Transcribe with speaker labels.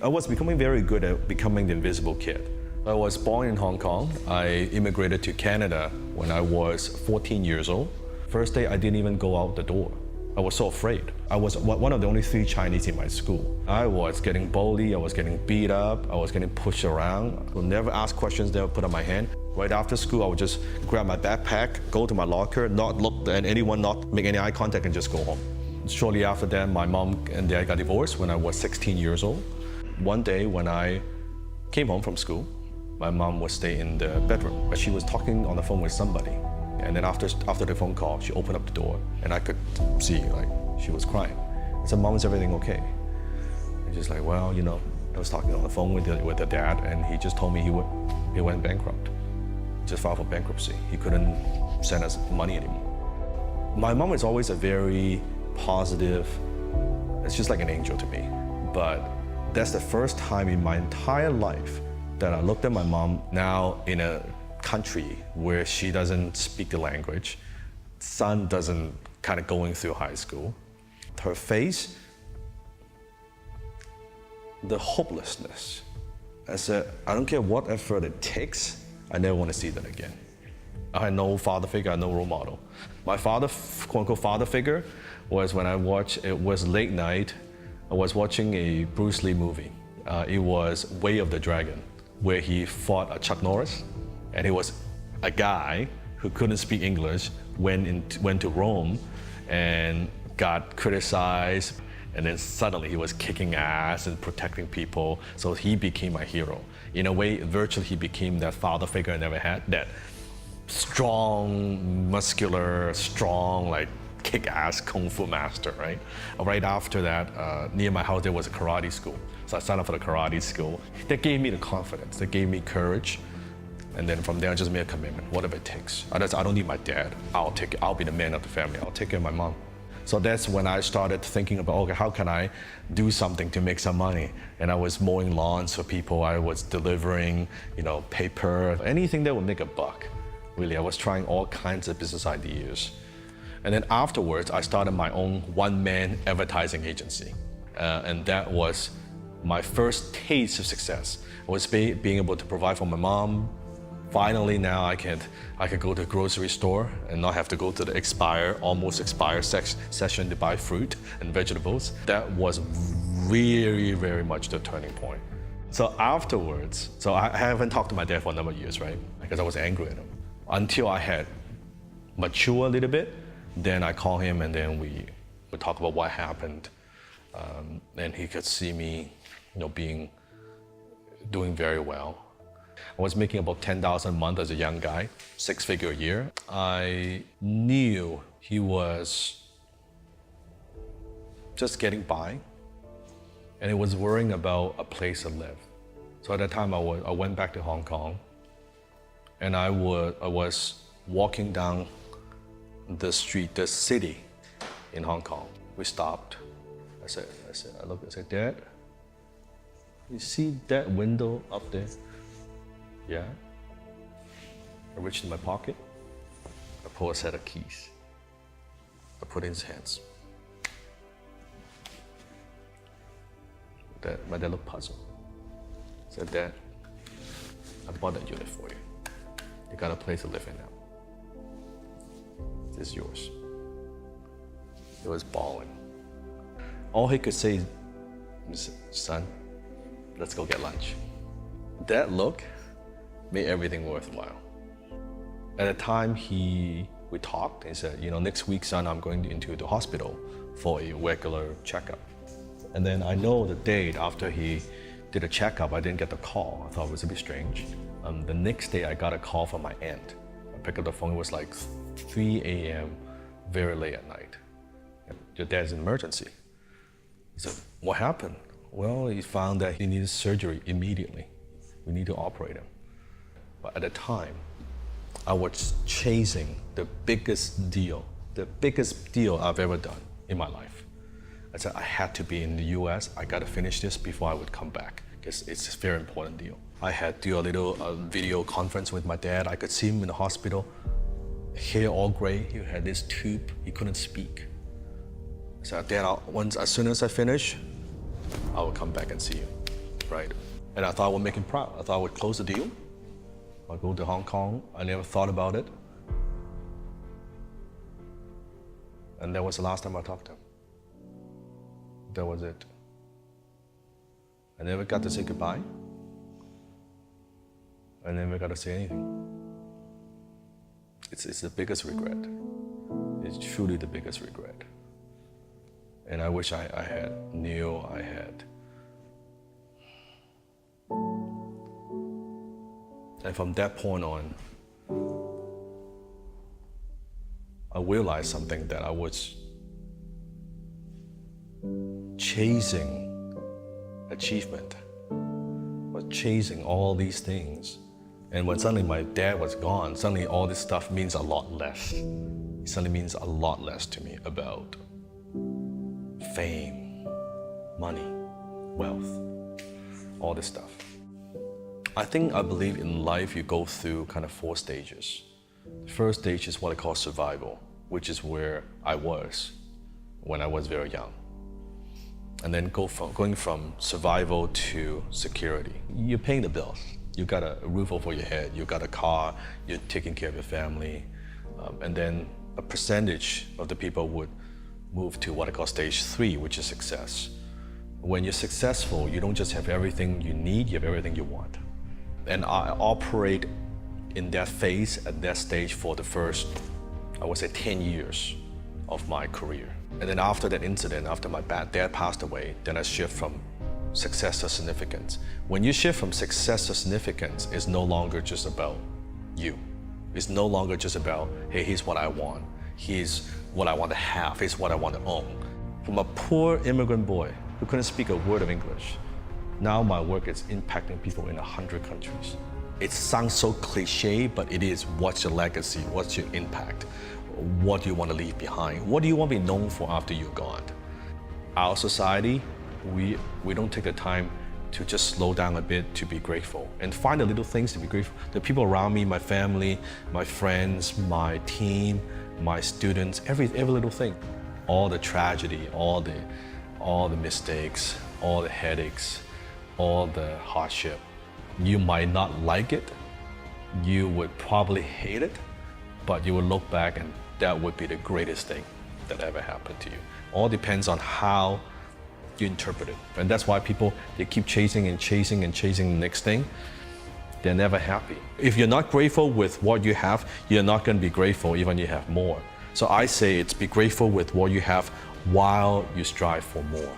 Speaker 1: I was becoming very good at becoming the invisible kid. I was born in Hong Kong. I immigrated to Canada when I was 14 years old. First day, I didn't even go out the door. I was so afraid. I was one of the only 3 Chinese in my school. I was getting bullied, I was getting beat up, I was getting pushed around. I would never ask questions, never put up my hand. Right after school, I would just grab my backpack, go to my locker, not look at anyone, not make any eye contact, and just go home. Shortly after that, my mom and dad got divorced when I was 16 years old. One day when I came home from school, my mom would stay in the bedroom, but she was talking on the phone with somebody. And then after the phone call, she opened up the door, and I could see like she was crying. I said, "Mom, is everything okay?" And she's like, "Well, you know, I was talking on the phone with the dad, and he just told me he went bankrupt. He just filed for bankruptcy. He couldn't send us money anymore." My mom is always a very positive. It's just like an angel to me. But that's the first time in my entire life that I looked at my mom now in a country where she doesn't speak the language, son doesn't kind of going through high school. Her face, the hopelessness. I said, I don't care what effort it takes, I never want to see that again. I had no father figure, I had no role model. My father, quote unquote father figure, was when it was late night, I was watching a Bruce Lee movie. It was Way of the Dragon, where he fought a Chuck Norris. And he was a guy who couldn't speak English, went to Rome and got criticized, and then suddenly he was kicking ass and protecting people, so he became my hero. In a way, virtually he became that father figure I never had, that strong, muscular, strong, like kick-ass kung fu master, right? Right after that, near my house there was a karate school. So I signed up for the karate school. That gave me the confidence, that gave me courage. And then from there, I just made a commitment, whatever it takes. I don't need my dad. I'll be the man of the family. I'll take care of my mom. So that's when I started thinking about, okay, how can I do something to make some money? And I was mowing lawns for people. I was delivering, paper, anything that would make a buck. Really, I was trying all kinds of business ideas. And then afterwards, I started my own one-man advertising agency. And that was my first taste of success. I was being able to provide for my mom. Finally, now I can go to the grocery store and not have to go to the almost expired section to buy fruit and vegetables. That was very, very much the turning point. So afterwards, I haven't talked to my dad for a number of years, right? Because I was angry at him. Until I had matured a little bit, then I call him and then we would talk about what happened. And he could see me, doing very well. I was making about $10,000 a month as a young guy, 6-figure a year. I knew he was just getting by, and he was worrying about a place to live. So at that time, I went back to Hong Kong, and I was walking down the street, the city in Hong Kong. We stopped. I looked, I said, "Dad, you see that window up there?" "Yeah." I reached in my pocket. I pulled a set of keys. I put it in his hands. My dad looked puzzled. I said, "Dad, I bought that unit for you. You got a place to live in now. This is yours." He was bawling. All he could say is, "Son, let's go get lunch." That look made everything worthwhile. At the time we talked, he said, "Next week, son, I'm going into the hospital for a regular checkup." And then I know the date after he did a checkup, I didn't get the call. I thought it was a bit strange. The next day I got a call from my aunt. I picked up the phone, it was like 3 a.m., very late at night. "Your dad's in emergency." He said, "What happened?" "Well, he found that he needed surgery immediately. We need to operate him." But at the time, I was chasing the biggest deal I've ever done in my life. I said, I had to be in the US, I gotta finish this before I would come back, because it's a very important deal. I had to do a little video conference with my dad. I could see him in the hospital, hair all gray, he had this tube, he couldn't speak. I said, "Dad, as soon as I finish, I will come back and see you." right? And I thought I would make him proud. I thought I would close the deal. I'd go to Hong Kong. I never thought about it. And that was the last time I talked to him. That was it. I never got to say goodbye. I never got to say anything. It's the biggest regret. It's truly the biggest regret. And I wish I knew I had. And from that point on, I realized something, that I was chasing achievement, was chasing all these things. And when suddenly my dad was gone, suddenly all this stuff means a lot less. It suddenly means a lot less to me about fame, money, wealth, all this stuff. I believe in life you go through kind of 4 stages. The first stage is what I call survival, which is where I was when I was very young. And then going from survival to security. You're paying the bills. You got a roof over your head, you got a car, you're taking care of your family. And then a percentage of the people would move to what I call stage 3, which is success. When you're successful, you don't just have everything you need, you have everything you want. And I operate in that phase, at that stage, for the first, I would say, 10 years of my career. And then after that incident, after my dad passed away, then I shift from success to significance. When you shift from success to significance, it's no longer just about you. It's no longer just about, hey, here's what I want. Here's what I want to have. Here's what I want to own. From a poor immigrant boy who couldn't speak a word of English, now my work is impacting people in 100 countries. It sounds so cliche, but it is. What's your legacy? What's your impact? What do you want to leave behind? What do you want to be known for after you're gone? Our society, we don't take the time to just slow down a bit to be grateful and find the little things to be grateful. The people around me, my family, my friends, my team, my students, every little thing. All the tragedy, all the mistakes, all the headaches, all the hardship. You might not like it, you would probably hate it, but you will look back and that would be the greatest thing that ever happened to you. All depends on how you interpret it. And that's why people, they keep chasing and chasing and chasing the next thing. They're never happy. If you're not grateful with what you have, you're not going to be grateful even if you have more. So I say it's be grateful with what you have while you strive for more.